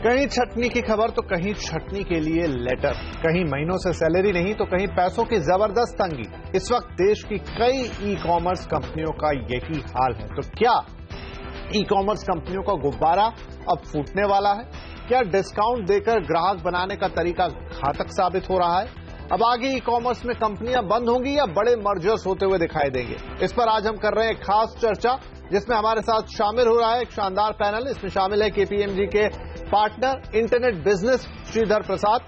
कहीं छटनी की खबर तो कहीं छटनी के लिए लेटर, कहीं महीनों से सैलरी नहीं तो कहीं पैसों की जबरदस्त तंगी। इस वक्त देश की कई ई कॉमर्स कंपनियों का यही हाल है। तो क्या ई कॉमर्स कंपनियों का गुब्बारा अब फूटने वाला है? क्या डिस्काउंट देकर ग्राहक बनाने का तरीका घातक साबित हो रहा है? अब आगे ई कॉमर्स में कंपनियां बंद होंगी या बड़े मर्जर्स होते हुए दिखाई देंगे? इस पर आज हम कर रहे हैं एक खास चर्चा, जिसमें हमारे साथ शामिल हो रहा है एक शानदार पैनल। इसमें शामिल है केपीएमजी के पार्टनर इंटरनेट बिजनेस श्रीधर प्रसाद,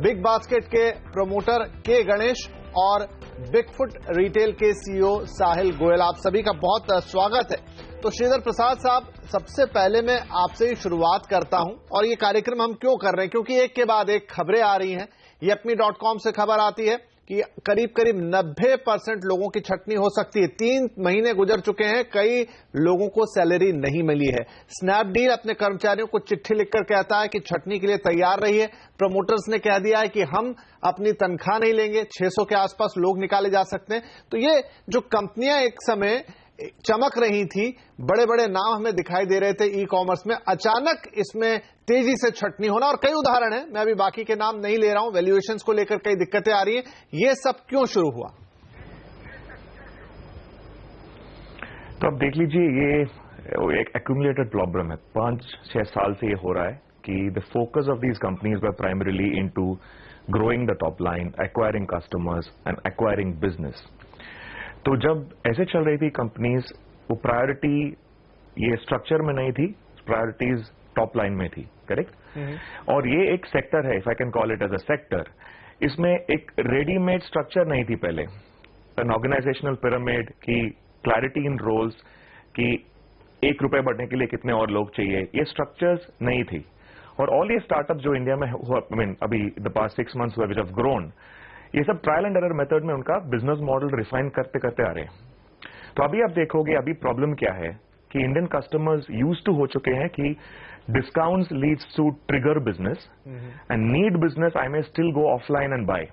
बिग बास्केट के प्रमोटर के गणेश और बिगफुट रिटेल के सीईओ साहिल गोयल। आप सभी का बहुत स्वागत है। तो श्रीधर प्रसाद साहब, सबसे पहले मैं आपसे ही शुरुआत करता हूं। और ये कार्यक्रम हम क्यों कर रहे हैं? क्योंकि एक के बाद एक खबरें आ रही हैं। Yepme.com से खबर आती है कि करीब 90% लोगों की छटनी हो सकती है। 3 महीने गुजर चुके हैं, कई लोगों को सैलरी नहीं मिली है। स्नैपडील अपने कर्मचारियों को चिट्ठी लिखकर कहता है कि छटनी के लिए तैयार रहिए। प्रमोटर्स ने कह दिया है कि हम अपनी तनख्वाह नहीं लेंगे, 600 के आसपास लोग निकाले जा सकते हैं। तो ये जो कंपनियां एक समय चमक रही थी, बड़े बड़े नाम हमें दिखाई दे रहे थे ई कॉमर्स में, अचानक इसमें तेजी से छटनी होना। और कई उदाहरण हैं, मैं अभी बाकी के नाम नहीं ले रहा हूं। वैल्यूएशंस को लेकर कई दिक्कतें आ रही हैं। ये सब क्यों शुरू हुआ? तो अब देख लीजिए, ये एक एक्यूमुलेटेड प्रॉब्लम है। 5-6 साल से ये हो रहा है कि the focus of these companies were primarily into growing the top line, acquiring customers and acquiring business. तो जब ऐसे चल रही थी कंपनीज, वो प्रायोरिटी ये स्ट्रक्चर में नहीं थी, प्रायोरिटीज टॉप लाइन में थी, करेक्ट? और ये एक सेक्टर है, if I can call it as a sector. इसमें एक रेडीमेड स्ट्रक्चर नहीं थी पहले, एन ऑर्गेनाइजेशनल पिरामिड की क्लैरिटी इन रोल्स की, ₹1 बढ़ने के लिए कितने और लोग चाहिए, ये स्ट्रक्चर्स नहीं थी। और ऑल ये स्टार्टअप जो इंडिया में हुआ, अभी the past 6 months which have grown, ये सब ट्रायल एंड एरर मेथड में उनका बिजनेस मॉडल रिफाइन करते करते आ रहे हैं। तो अभी आप देखोगे, अभी प्रॉब्लम क्या है कि इंडियन कस्टमर्स यूज टू हो चुके हैं कि discounts leads to trigger business and need business I may still go offline and buy.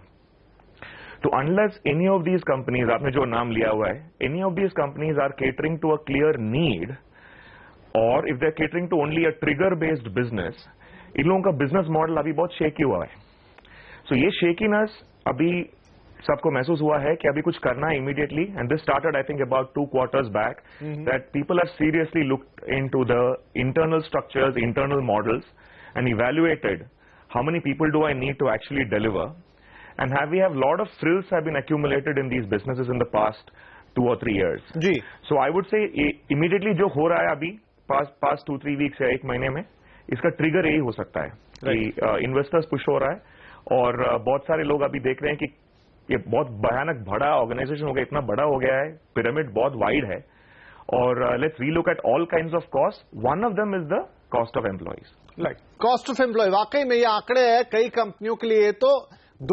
तो unless any of these companies, आपने जो नाम लिया हुआ है, any of these companies are catering to a clear need, और if they are catering to only a trigger based business, इन लोगों का बिजनेस मॉडल अभी बहुत शेकी हुआ है। सो ये शेकीनेस अभी सबको महसूस हुआ है कि अभी कुछ करना है immediately. And this started I think about 2 quarters back, that people are seriously looked into the internal structures, internal models and evaluated how many people do I need to actually deliver, and we have lot of frills have been accumulated in these businesses in the past 2 or 3 years ji. So I would say immediately जो हो रहा है अभी past 2-3 weeks या 1 महीने में, इसका trigger यही हो सकता है कि इन्वेस्टर्स पुश हो रहा है। और बहुत सारे लोग अभी देख रहे हैं कि ये बहुत भयानक बड़ा ऑर्गेनाइजेशन हो गया, इतना बड़ा हो गया है, पिरामिड बहुत वाइड है, और let's relook at all kinds of cost. One of them is the cost of employees. Like cost of employ, वाकई में ये आंकड़े हैं कई कंपनियों के लिए तो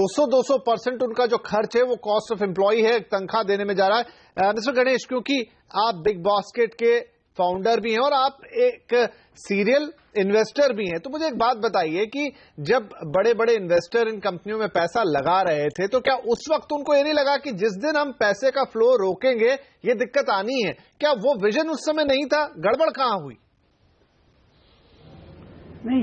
200% उनका जो खर्च है वो कॉस्ट ऑफ एम्प्लॉय है, तनख्वाह देने में जा रहा है। मिस्टर गणेश, क्योंकि आप बिग बास्केट के फाउंडर भी हैं और आप एक सीरियल इन्वेस्टर भी हैं, तो मुझे एक बात बताइए कि जब बड़े बड़े इन्वेस्टर इन कंपनियों में पैसा लगा रहे थे, तो क्या उस वक्त उनको ये नहीं लगा कि जिस दिन हम पैसे का फ्लो रोकेंगे ये दिक्कत आनी है? क्या वो विजन उस समय नहीं था? गड़बड़ कहां हुई? नहीं,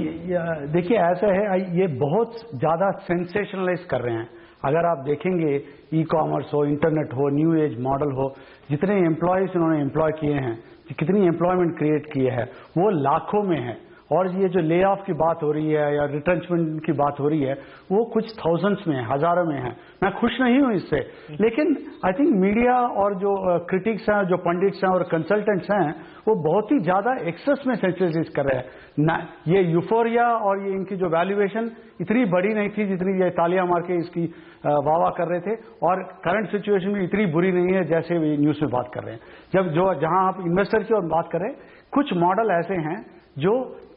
देखिए ऐसा है, ये बहुत ज्यादा सेंसेशनलाइज कर रहे हैं। अगर आप देखेंगे, ई कॉमर्स हो, इंटरनेट हो, न्यू एज मॉडल हो, जितने एम्प्लॉयज इन्होंने एम्प्लॉय किए हैं, कितनी एम्प्लॉयमेंट क्रिएट की है, वो लाखों में है। और ये जो ले ऑफ की बात हो रही है या रिट्रेंचमेंट की बात हो रही है, वो कुछ थाउजेंड्स में, हजारों में है। मैं खुश नहीं हूं इससे, लेकिन आई थिंक मीडिया और जो क्रिटिक्स हैं, जो पंडित्स हैं और कंसल्टेंट्स हैं, वो बहुत ही ज्यादा एक्सेस में सेंसिटाइज कर रहे हैं। ये यूफोरिया और ये इनकी जो वैल्यूएशन इतनी बड़ी नहीं थी जितनी ये तालियां मार के इसकी वाह कर रहे थे, और करंट सिचुएशन में इतनी बुरी नहीं है जैसे वे न्यूज में बात कर रहे हैं। जहां आप इन्वेस्टर की और बात करें, कुछ मॉडल ऐसे हैं जो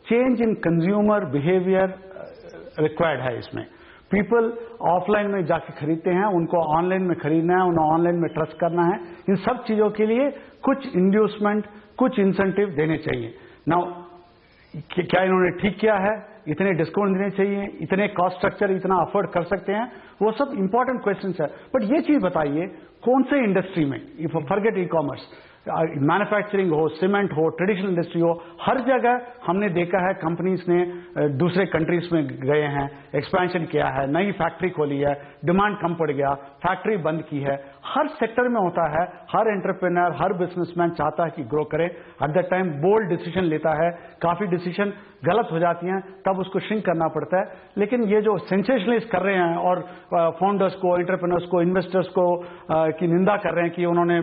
change in consumer behaviour required है। इसमें पीपल ऑफलाइन में जाके खरीदते हैं, उनको ऑनलाइन में खरीदना है, उन्हें ऑनलाइन में ट्रस्ट करना है। इन सब चीजों के लिए कुछ इंड्यूसमेंट, कुछ इंसेंटिव देने चाहिए। नाउ क्या इन्होंने ठीक किया है? इतने डिस्काउंट देने चाहिए, इतने कॉस्ट स्ट्रक्चर इतना अफोर्ड कर सकते हैं, वो सब इंपॉर्टेंट क्वेश्चंस है। बट ये चीज बताइए, कौन से इंडस्ट्री में, if forget e commerce, manufacturing हो, सीमेंट हो, ट्रेडिशनल इंडस्ट्री हो, हर जगह हमने देखा है कंपनीज ने दूसरे कंट्रीज में गए हैं, एक्सपेंशन किया है, नई फैक्ट्री खोली है, डिमांड कम पड़ गया, फैक्ट्री बंद की है। हर सेक्टर में होता है, हर एंटरप्रेन्योर, हर बिजनेसमैन चाहता है कि ग्रो करे। At the time bold decision लेता है, काफी डिसीजन गलत हो जाती हैं, तब उसको श्रिंक करना पड़ता है। लेकिन ये जो सेंसेशनलाइज कर रहे हैं और फाउंडर्स को, एंटरप्रेन्योर्स को, इन्वेस्टर्स को की निंदा कर रहे हैं कि उन्होंने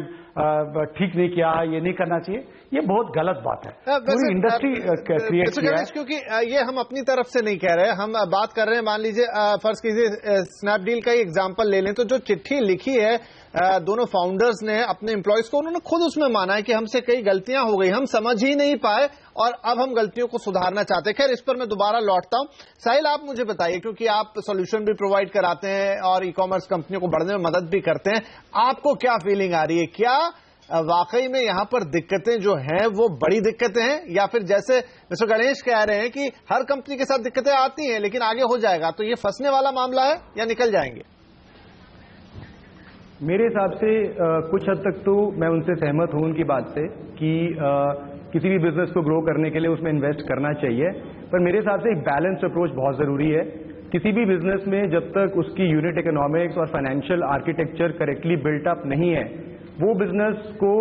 ठीक नहीं किया, ये नहीं करना चाहिए, ये बहुत गलत बात है। पूरी इंडस्ट्री क्रिएट किया है। क्योंकि ये हम अपनी तरफ से नहीं कह रहे, हम बात कर रहे हैं, मान लीजिए फर्ज कीजिए स्नैपडील का ही एग्जांपल ले लें, तो जो चिट्ठी लिखी है दोनों फाउंडर्स ने अपने एम्प्लॉयज को, उन्होंने खुद उसमें माना है कि हमसे कई गलतियां हो गई, हम समझ ही नहीं पाए और अब हम गलतियों को सुधारना चाहते हैं। खैर, इस पर मैं दोबारा लौटता हूं। साहिल, आप मुझे बताइए, क्योंकि आप सॉल्यूशन भी प्रोवाइड कराते हैं और ई कॉमर्स कंपनियों को बढ़ने में मदद भी करते हैं, आपको क्या फीलिंग आ रही है? क्या वाकई में यहां पर दिक्कतें जो हैं वो बड़ी दिक्कतें हैं, या फिर जैसे मिस्टर गणेश कह रहे हैं कि हर कंपनी के साथ दिक्कतें आती हैं लेकिन आगे हो जाएगा, तो ये फंसने वाला मामला है या निकल जाएंगे? मेरे हिसाब से कुछ हद तक तो मैं उनसे सहमत हूं उनकी बात से कि किसी भी बिजनेस को ग्रो करने के लिए उसमें इन्वेस्ट करना चाहिए, पर मेरे हिसाब से एक बैलेंस्ड अप्रोच बहुत जरूरी है। किसी भी बिजनेस में जब तक उसकी यूनिट इकोनॉमिक्स और financial architecture correctly built up नहीं है, वो बिजनेस को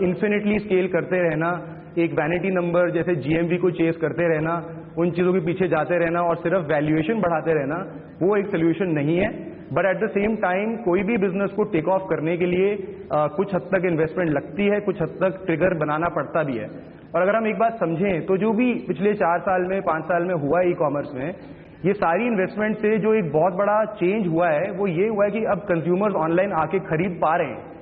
इन्फिनिटली स्केल करते रहना, एक वैनिटी नंबर जैसे जीएमवी को चेस करते रहना, उन चीजों के पीछे जाते रहना और सिर्फ वैल्यूएशन बढ़ाते रहना, वो एक सोल्यूशन नहीं है। But at the same time कोई भी बिजनेस को टेक ऑफ करने के लिए कुछ हद तक इन्वेस्टमेंट लगती है, कुछ हद तक ट्रिगर बनाना पड़ता भी है। और अगर हम एक बात समझें तो जो भी पिछले 4 साल में 5 साल में हुआ है ई कॉमर्स में, ये सारी इन्वेस्टमेंट से जो एक बहुत बड़ा चेंज हुआ है वो ये हुआ है कि अब कंज्यूमर्स ऑनलाइन आके खरीद पा रहे हैं।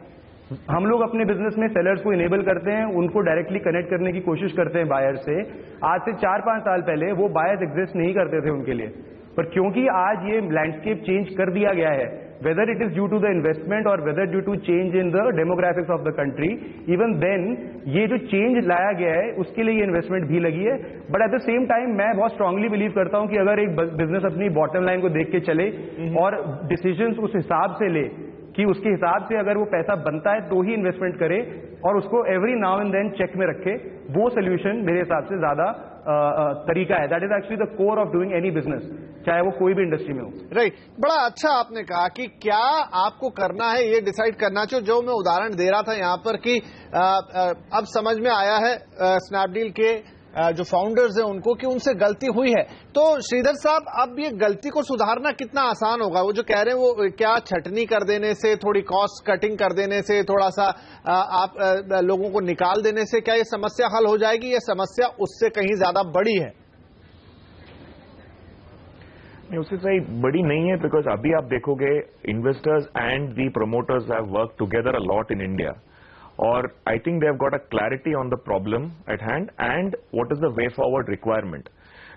हम लोग अपने बिजनेस में सेलर्स को इनेबल करते हैं, उनको डायरेक्टली कनेक्ट करने की कोशिश करते हैं बायर से। आज से 4-5 साल पहले वो बायर्स एग्जिस्ट नहीं करते थे उनके लिए, पर क्योंकि आज ये लैंडस्केप चेंज कर दिया गया है, whether it is due to the investment और whether due to change in the demographics of the country, even then ये जो चेंज लाया गया है उसके लिए ये इन्वेस्टमेंट भी लगी है। But at the same time मैं बहुत स्ट्रांगली बिलीव करता हूं कि अगर एक बिजनेस अपनी बॉटम लाइन को देख के चले और डिसीजंस उस हिसाब से ले कि उसके हिसाब से अगर वो पैसा बनता है तो ही इन्वेस्टमेंट करे और उसको every now and then check में रखे, वो सोल्यूशन मेरे हिसाब से ज्यादा तरीका है। That is actually the core of doing any business, चाहे वो कोई भी इंडस्ट्री में हो। राइट, बड़ा अच्छा आपने कहा कि क्या आपको करना है ये डिसाइड करना चाहिए। जो मैं उदाहरण दे रहा था यहां पर कि अब समझ में आया है स्नैपडील के जो फाउंडर्स हैं उनको कि उनसे गलती हुई है, तो श्रीधर साहब अब ये गलती को सुधारना कितना आसान होगा? वो जो कह रहे हैं वो क्या छटनी कर देने से, थोड़ी कॉस्ट कटिंग कर देने से, थोड़ा सा आप लोगों को निकाल देने से क्या ये समस्या हल हो जाएगी, या समस्या उससे कहीं ज्यादा बड़ी है? नहीं, उससे सही बड़ी नहीं है, बिकॉज अभी आप देखोगे investors and the promoters have work together a lot in India, और I think they have got a clarity on the problem at hand and what is the way forward requirement.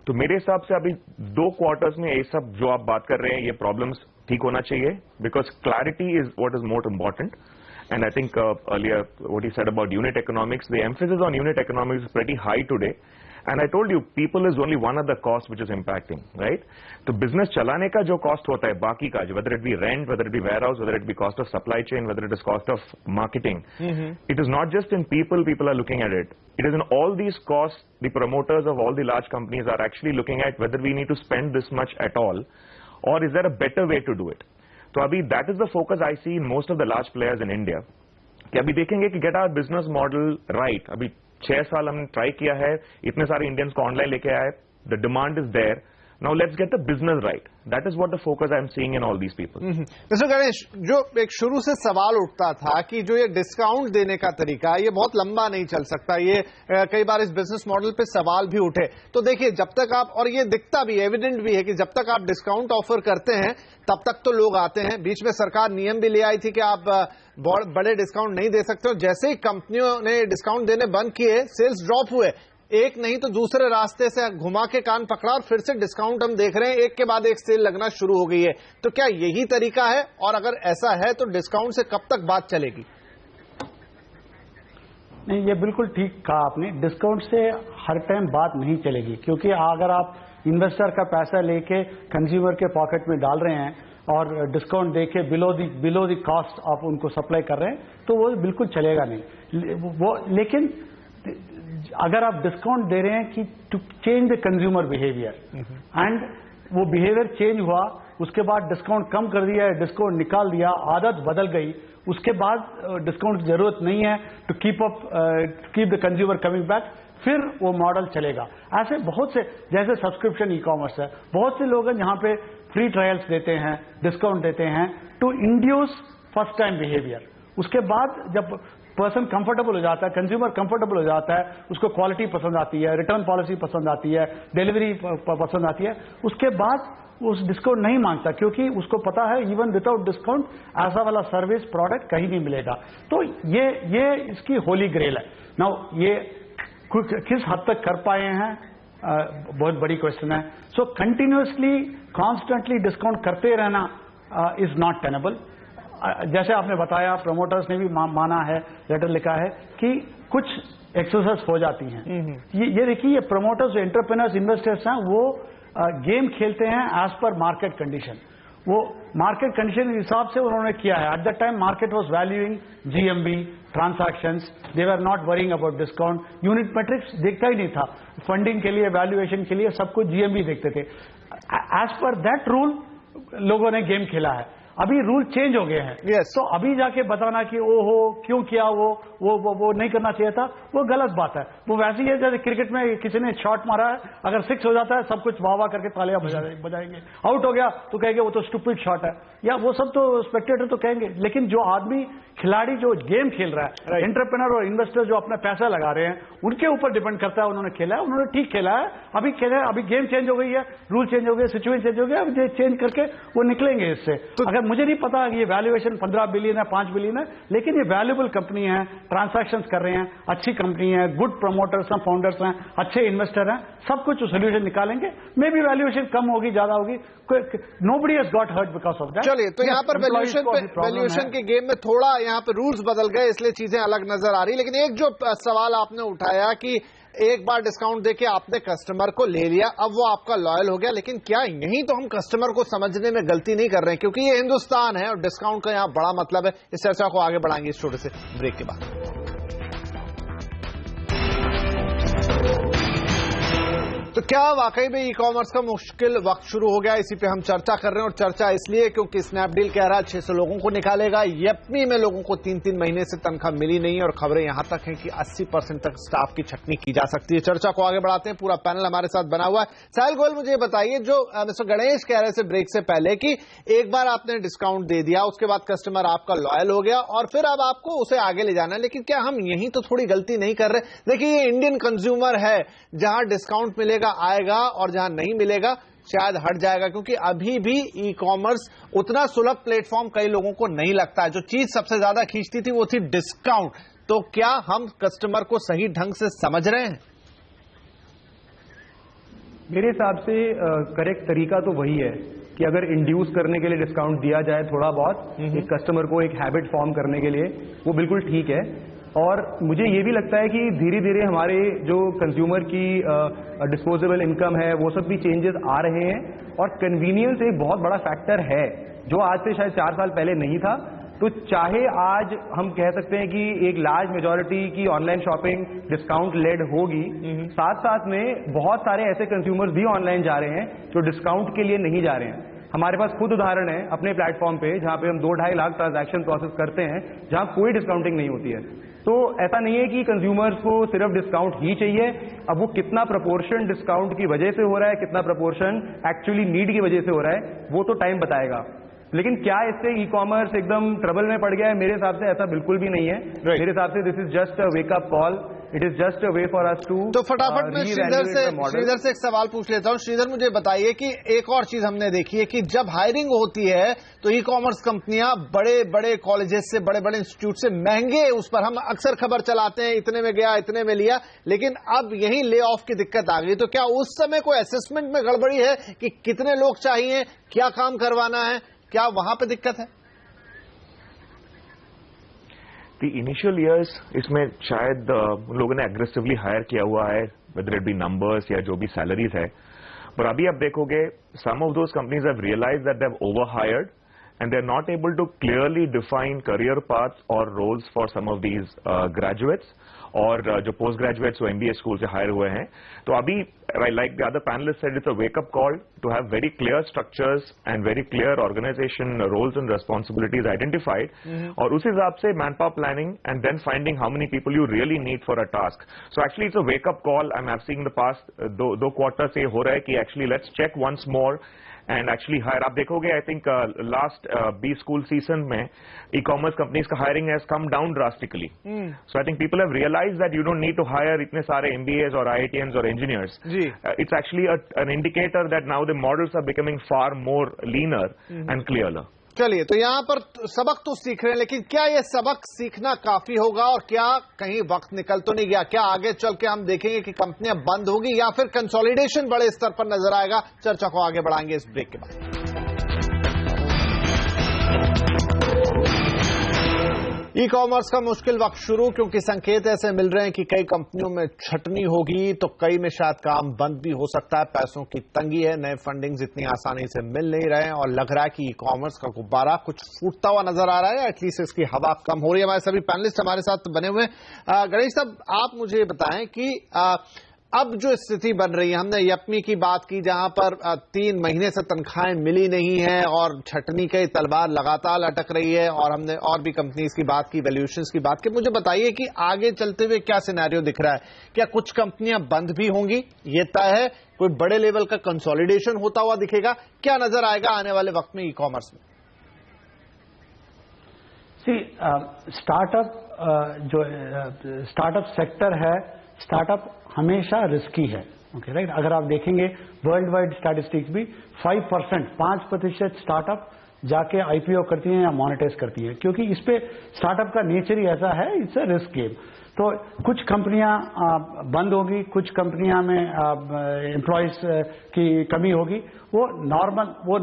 तो मेरे हिसाब से अभी 2 quarters में ये सब जो आप बात कर रहे हैं ये प्रॉब्लम्स ठीक होना चाहिए, because clarity is what is more important. And I think earlier what he said about unit economics, the emphasis on unit economics is pretty high today. And I told you, people is only one of the costs which is impacting, right? तो business चलाने का जो cost होता है बाकी का, whether it be rent, whether it be warehouse, whether it be cost of supply chain, whether it is cost of marketing, it is not just in people are looking at it. It is in all these costs. The promoters of all the large companies are actually looking at whether we need to spend this much at all, or is there a better way to do it. तो अभी that is the focus I see in most of the large players in India. कि अभी देखेंगे कि get our business model right. अभी 6 साल हमने try किया है, इतने सारे इंडियंस को ऑनलाइन लेके आए, the demand is there, now let's get the business right. That is what the focus I am seeing in all these people. Mister Ganesh, जो एक शुरू से सवाल उठता था कि जो ये डिस्काउंट देने का तरीका ये बहुत लंबा नहीं चल सकता, ये कई बार इस बिजनेस मॉडल पे सवाल भी उठे. तो देखिए, जब तक आप, और ये दिखता भी एविडेंट भी है कि जब तक आप डिस्काउंट ऑफर करते हैं तब तक तो लोग आते हैं. बीच में सरकार नियम भी ले आई थी कि आप बड़े डिस्काउंट नहीं दे सकते, और जैसे ही कंपनियों ने डिस्काउंट देने बंद किए, सेल्स ड्रॉप हुए. एक नहीं तो दूसरे रास्ते से घुमा के कान पकड़ा और फिर से डिस्काउंट हम देख रहे हैं, एक के बाद एक सेल लगना शुरू हो गई है. तो क्या यही तरीका है, और अगर ऐसा है तो डिस्काउंट से कब तक बात चलेगी? नहीं, ये बिल्कुल ठीक कहा आपने. डिस्काउंट से हर टाइम बात नहीं चलेगी, क्योंकि अगर आप इन्वेस्टर का पैसा लेके कंज्यूमर के पॉकेट में डाल रहे हैं और डिस्काउंट देके बिलो द कॉस्ट आप उनको सप्लाई कर रहे हैं तो वो बिल्कुल चलेगा नहीं। वो लेकिन अगर आप डिस्काउंट दे रहे हैं कि to change the consumer behaviour and वो बिहेवियर चेंज हुआ, उसके बाद डिस्काउंट कम कर दिया, डिस्काउंट निकाल दिया, आदत बदल गई, उसके बाद डिस्काउंट की जरूरत नहीं है to keep the consumer coming back, फिर वो मॉडल चलेगा। ऐसे बहुत से, जैसे सब्सक्रिप्शन ई कॉमर्स है, बहुत से लोग हैं जहां पे फ्री ट्रायल्स देते हैं, डिस्काउंट देते हैं to induce first time behaviour. उसके बाद जब पर्सन कंफर्टेबल हो जाता है, कंज्यूमर कंफर्टेबल हो जाता है, उसको क्वालिटी पसंद आती है, रिटर्न पॉलिसी पसंद आती है, डिलीवरी पसंद आती है, उसके बाद उस डिस्काउंट नहीं मांगता, क्योंकि उसको पता है इवन विदाउट डिस्काउंट ऐसा वाला सर्विस प्रोडक्ट कहीं नहीं मिलेगा। तो ये इसकी होली ग्रेल है। नाउ ये किस हद तक कर पाए हैं, बहुत बड़ी क्वेश्चन है। सो कंटिन्यूअसली कॉन्स्टेंटली डिस्काउंट करते रहना इज नॉट टेनेबल। जैसे आपने बताया, प्रमोटर्स ने भी माना है, लेटर लिखा है कि कुछ एक्सरसाइज हो जाती हैं। ये देखिए, ये प्रमोटर्स, एंटरप्रेन्योर्स, इन्वेस्टर्स हैं, वो गेम खेलते हैं एज पर मार्केट कंडीशन। वो मार्केट कंडीशन के हिसाब से उन्होंने किया है। Eight the time market was valuing GMB transactions, they were not worrying about discount, unit matrix देखता ही नहीं था। फंडिंग के लिए, वैल्यूएशन के लिए सब कुछ जीएमबी देखते थे। एज पर दैट रूल लोगों ने गेम खेला है। अभी रूल चेंज हो गए हैं। yes. तो अभी जाके बताना कि ओहो क्यों किया, वो नहीं करना चाहिए था, वो गलत बात है। वो वैसे ही है जैसे क्रिकेट में किसी ने शॉट मारा है, अगर 6 हो जाता है सब कुछ वाह वाह करके तालियां बजाएंगे, आउट हो गया तो कहेंगे वो तो स्टूपिड शॉट है, या वो सब तो स्पेक्टेटर तो कहेंगे। लेकिन जो आदमी, खिलाड़ी जो गेम खेल रहा है, एंटरप्रेन्योर और इन्वेस्टर जो अपना पैसा लगा रहे हैं, उनके ऊपर डिपेंड करता है। उन्होंने खेला है, उन्होंने ठीक खेला है, अभी खेला है, अभी गेम चेंज हो गई है, रूल चेंज हो गए, सिचुएशन चेंज हो गया, अभी चेंज करके वो निकलेंगे इससे। तो अगर मुझे नहीं पता कि ये वैल्यूएशन 15 बिलियन है, 5 बिलियन है, लेकिन ये वैल्यूएबल कंपनी है, ट्रांसैक्शंस कर रहे हैं, अच्छी कंपनी है, गुड प्रमोटर्स हैं, फाउंडर्स हैं, अच्छे इन्वेस्टर हैं, सब कुछ सोल्यूशन निकालेंगे। मे बी वैल्यूएशन कम होगी, ज्यादा होगी, nobody has got hurt because of that. चलिए, तो यहाँ पर वैल्यूएशन के गेम में थोड़ा यहाँ पे रूल्स बदल गए, इसलिए चीजें अलग नजर आ रही। लेकिन एक जो सवाल आपने उठाया कि एक बार डिस्काउंट देके आपने कस्टमर को ले लिया, अब वो आपका लॉयल हो गया, लेकिन क्या यही तो हम कस्टमर को समझने में गलती नहीं कर रहे हैं? क्योंकि ये हिंदुस्तान है और डिस्काउंट का यहाँ बड़ा मतलब है। इस चर्चा को आगे बढ़ाएंगे इस छोटे से ब्रेक के बाद। तो क्या वाकई में ई कॉमर्स का मुश्किल वक्त शुरू हो गया? इसी पे हम चर्चा कर रहे हैं, और चर्चा इसलिए क्योंकि स्नैपडील कह रहा है 600 लोगों को निकालेगा। येपमी में लोगों को 3-3 महीने से तनख्वाह मिली नहीं, और खबरें यहां तक हैं कि 80% तक स्टाफ की छटनी की जा सकती है। चर्चा को आगे बढ़ाते हैं, पूरा पैनल हमारे साथ बना हुआ है। साहिल गोयल, मुझे ये बताइए, जो मिस्टर गणेश कह रहे थे ब्रेक से पहले कि एक बार आपने डिस्काउंट दे दिया, उसके बाद कस्टमर आपका लॉयल हो गया और फिर अब आपको उसे आगे ले जाना है, लेकिन क्या हम यही तो थोड़ी गलती नहीं कर रहे? देखिए, ये इंडियन कंज्यूमर है, जहां डिस्काउंट मिलेगा आएगा और जहां नहीं मिलेगा शायद हट जाएगा, क्योंकि अभी भी ई कॉमर्स उतना सुलभ प्लेटफॉर्म कई लोगों को नहीं लगता है। जो चीज सबसे ज्यादा खींचती थी वो थी डिस्काउंट। तो क्या हम कस्टमर को सही ढंग से समझ रहे हैं? मेरे हिसाब से करेक्ट तरीका तो वही है कि अगर इंड्यूस करने के लिए डिस्काउंट दिया जाए थोड़ा बहुत, एक कस्टमर को एक हैबिट फॉर्म करने के लिए, वो बिल्कुल ठीक है। और मुझे ये भी लगता है कि धीरे धीरे हमारे जो कंज्यूमर की डिस्पोजेबल इनकम है, वो सब भी चेंजेस आ रहे हैं, और कन्वीनियंस एक बहुत बड़ा फैक्टर है जो आज से शायद 4 साल पहले नहीं था। तो चाहे आज हम कह सकते हैं कि एक लार्ज मेजॉरिटी की ऑनलाइन शॉपिंग डिस्काउंट लेड होगी, साथ साथ में बहुत सारे ऐसे कंज्यूमर्स भी ऑनलाइन जा रहे हैं जो डिस्काउंट के लिए नहीं जा रहे हैं। हमारे पास खुद उदाहरण है अपने प्लेटफॉर्म पे, जहां पे हम 2-2.5 लाख ट्रांजैक्शन प्रोसेस करते हैं, जहां कोई डिस्काउंटिंग नहीं होती है। तो ऐसा नहीं है कि कंज्यूमर्स को सिर्फ डिस्काउंट ही चाहिए। अब वो कितना प्रपोर्शन डिस्काउंट की वजह से हो रहा है, कितना प्रपोर्शन एक्चुअली नीड की वजह से हो रहा है, वो तो टाइम बताएगा। लेकिन क्या इससे ई कॉमर्स एकदम ट्रबल में पड़ गया है? मेरे हिसाब से ऐसा बिल्कुल भी नहीं है। मेरे हिसाब से this is just a wake up call, it is just a way for us to. तो फटाफट में श्रीधर से एक सवाल पूछ लेता हूं। श्रीधर, मुझे बताइए कि एक और चीज हमने देखी है कि जब हायरिंग होती है तो ई कॉमर्स कंपनियां बड़े बड़े कॉलेजेस से, बड़े बड़े इंस्टीट्यूट से महंगे, उस पर हम अक्सर खबर चलाते हैं, इतने में गया, इतने में लिया, लेकिन अब यही ले ऑफ की दिक्कत आ गई। तो क्या उस समय कोई असेसमेंट में गड़बड़ी है कि कितने लोग चाहिए, क्या काम करवाना है, क्या वहां पे दिक्कत है? द इनिशियल ईयर्स, इसमें शायद लोगों ने एग्रेसिवली हायर किया हुआ है, वेदर इट बी नंबर्स या जो भी सैलरीज है, पर अभी आप देखोगे some of those companies have realized that they've overhired and they're not able to clearly define career paths or roles for some of these graduates और जो पोस्ट ग्रेजुएट्स वो MBA स्कूल से हायर हुए हैं. तो अभी like the other panelists said, it's a wake up call to have very clear structures and very clear organization roles and responsibilities identified. और उस हिसाब से manpower planning and then finding how many people you really need for a task. So actually it's a wake up call. I'm seeing the past दो quarters से हो रहा है कि actually let's check once more and actually hire. आप देखोगे I think last B school season में e-commerce companies का hiring has come down drastically. So I think people have realized that you don't need to hire इतने सारे MBAs or IITians or engineers. It's actually an indicator that now the models are becoming far more leaner and clearer. चलिए, तो यहाँ पर सबक तो सीख रहे हैं, लेकिन क्या ये सबक सीखना काफी होगा और क्या कहीं वक्त निकल तो नहीं गया? क्या आगे चल के हम देखेंगे कि कंपनियां बंद होगी या फिर कंसोलिडेशन बड़े स्तर पर नजर आएगा? चर्चा को आगे बढ़ाएंगे इस ब्रेक के बाद. ई कॉमर्स का मुश्किल वक्त शुरू, क्योंकि संकेत ऐसे मिल रहे हैं कि कई कंपनियों में छटनी होगी तो कई में शायद काम बंद भी हो सकता है. पैसों की तंगी है, नए फंडिंग्स इतनी आसानी से मिल नहीं रहे हैं और लग रहा है कि ई कॉमर्स का गुब्बारा कुछ फूटता हुआ नजर आ रहा है, एटलीस्ट इसकी हवा कम हो रही है. हमारे सभी पैनलिस्ट हमारे साथ बने हुए हैं. गणेश साहब, आप मुझे बताएं कि अब जो स्थिति बन रही है, हमने यपमी की बात की जहां पर 3 महीने से तनख्वाहें मिली नहीं है और छटनी की तलवार लगातार लटक रही है, और हमने और भी कंपनीज की बात की, वैल्यूएशंस की बात की. मुझे बताइए कि आगे चलते हुए क्या सिनेरियो दिख रहा है? क्या कुछ कंपनियां बंद भी होंगी, ये तय है? कोई बड़े लेवल का कंसोलिडेशन होता हुआ दिखेगा? क्या नजर आएगा आने वाले वक्त में ई कॉमर्स में? स्टार्टअप सेक्टर है, स्टार्टअप हमेशा रिस्की है. Okay, right. अगर आप देखेंगे वर्ल्ड वाइड स्टैटिस्टिक्स भी 5% स्टार्टअप जाके IPO करती हैं या मोनेटाइज करती हैं, क्योंकि इस पे स्टार्टअप का नेचर ही ऐसा है, इट्स अ रिस्क गेम. तो कुछ कंपनियां बंद होगी, कुछ कंपनियां में एम्प्लॉयज की कमी होगी, वो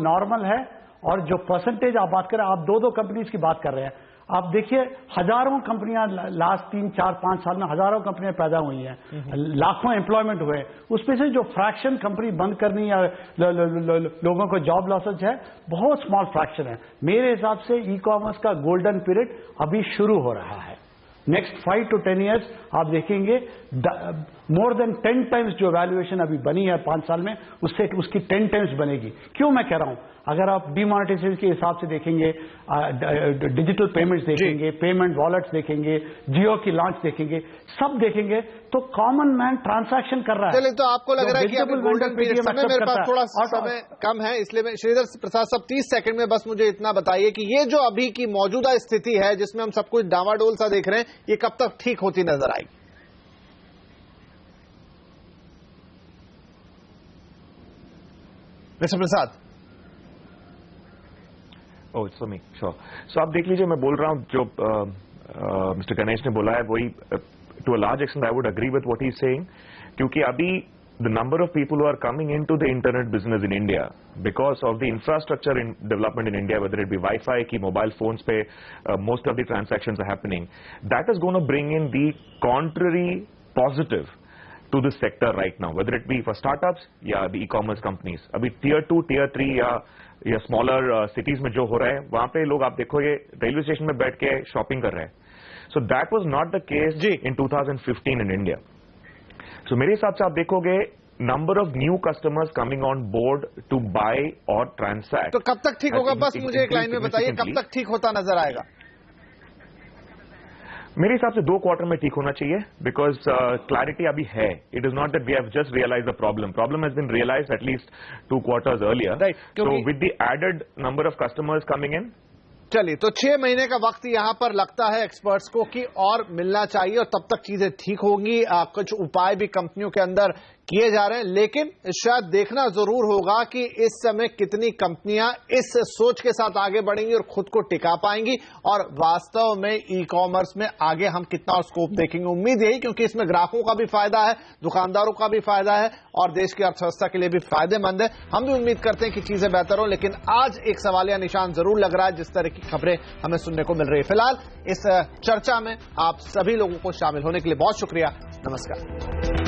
नॉर्मल है. और जो परसेंटेज आप बात करें, आप दो कंपनीज की बात कर रहे हैं. आप देखिए हजारों कंपनियां लास्ट 3, 4, 5 साल में हजारों कंपनियां पैदा हुई हैं, लाखों एम्प्लॉयमेंट हुए. उसमें से जो फ्रैक्शन कंपनी बंद करनी या लोगों को जॉब लॉसेज है, बहुत स्मॉल फ्रैक्शन है. मेरे हिसाब से ई कॉमर्स का गोल्डन पीरियड अभी शुरू हो रहा है. नेक्स्ट 5 to 10 years आप देखेंगे मोर देन 10 times जो वैल्यूएशन अभी बनी है 5 साल में, उससे उसकी 10 times बनेगी. क्यों मैं कह रहा हूं? अगर आप डीमोनेटाइजेशन के हिसाब से देखेंगे, डिजिटल पेमेंट्स देखेंगे, पेमेंट वॉलेट्स देखेंगे, जियो की लॉन्च देखेंगे, सब देखेंगे, तो कॉमन मैन ट्रांजैक्शन कर रहा है. चलिए, तो आपको लग रहा है कि अभी गोल्डन पीरियड समय, मेरे पास थोड़ा समय कम है, इसलिए मैं श्रीधर प्रसाद साहब 30 सेकंड में बस मुझे इतना बताइए कि ये जो अभी की मौजूदा स्थिति है जिसमें हम सब कुछ डावाडोल सा देख रहे हैं, ये कब तक ठीक होती नजर आएगी? Mister Prasad. Oh, it's for me, sure. So आप देख लीजिए, मैं बोल रहा हूं जो मिस्टर गणेश ने बोला है वही to a large extent I would agree with what he is saying, क्योंकि अभी the number of people who are coming into the internet business in India because of the infrastructure in development in India, whether it be Wi-Fi ki mobile phones pe most of the transactions are happening, that is going to bring in the contrary positive to this sector right now, whether it be for startups या the e-commerce companies. अभी tier 2, tier 3 या smaller cities में जो हो रहा है, वहां पे लोग आप देखोगे रेलवे स्टेशन में बैठ के शॉपिंग कर रहे हैं. So that was not the case in 2015 in India. So मेरे हिसाब से आप देखोगे number of new customers coming on board to buy और ट्रांसैक्ट. तो कब तक ठीक होगा? बस मुझे एक लाइन में बताइए, कब तक ठीक होता नजर आएगा? मेरे हिसाब से 2 क्वार्टर में ठीक होना चाहिए, बिकॉज क्लैरिटी अभी है. It is not that we have just realise the problem has been realise at least 2 quarters earlier. So with the added number of customers coming in. चलिए, तो 6 महीने का वक्त यहां पर लगता है एक्सपर्ट्स को कि और मिलना चाहिए और तब तक चीजें ठीक होंगी. कुछ उपाय भी कंपनियों के अंदर किए जा रहे हैं, लेकिन शायद देखना जरूर होगा कि इस समय कितनी कंपनियां इस सोच के साथ आगे बढ़ेंगी और खुद को टिका पाएंगी, और वास्तव में ई कॉमर्स में आगे हम कितना स्कोप देखेंगे. उम्मीद यही, क्योंकि इसमें ग्राहकों का भी फायदा है, दुकानदारों का भी फायदा है और देश की अर्थव्यवस्था के लिए भी फायदेमंद है. हम भी उम्मीद करते हैं कि चीजें बेहतर हो, लेकिन आज एक सवालिया निशान जरूर लग रहा है जिस तरह की खबरें हमें सुनने को मिल रही है. फिलहाल इस चर्चा में आप सभी लोगों को शामिल होने के लिए बहुत शुक्रिया. नमस्कार.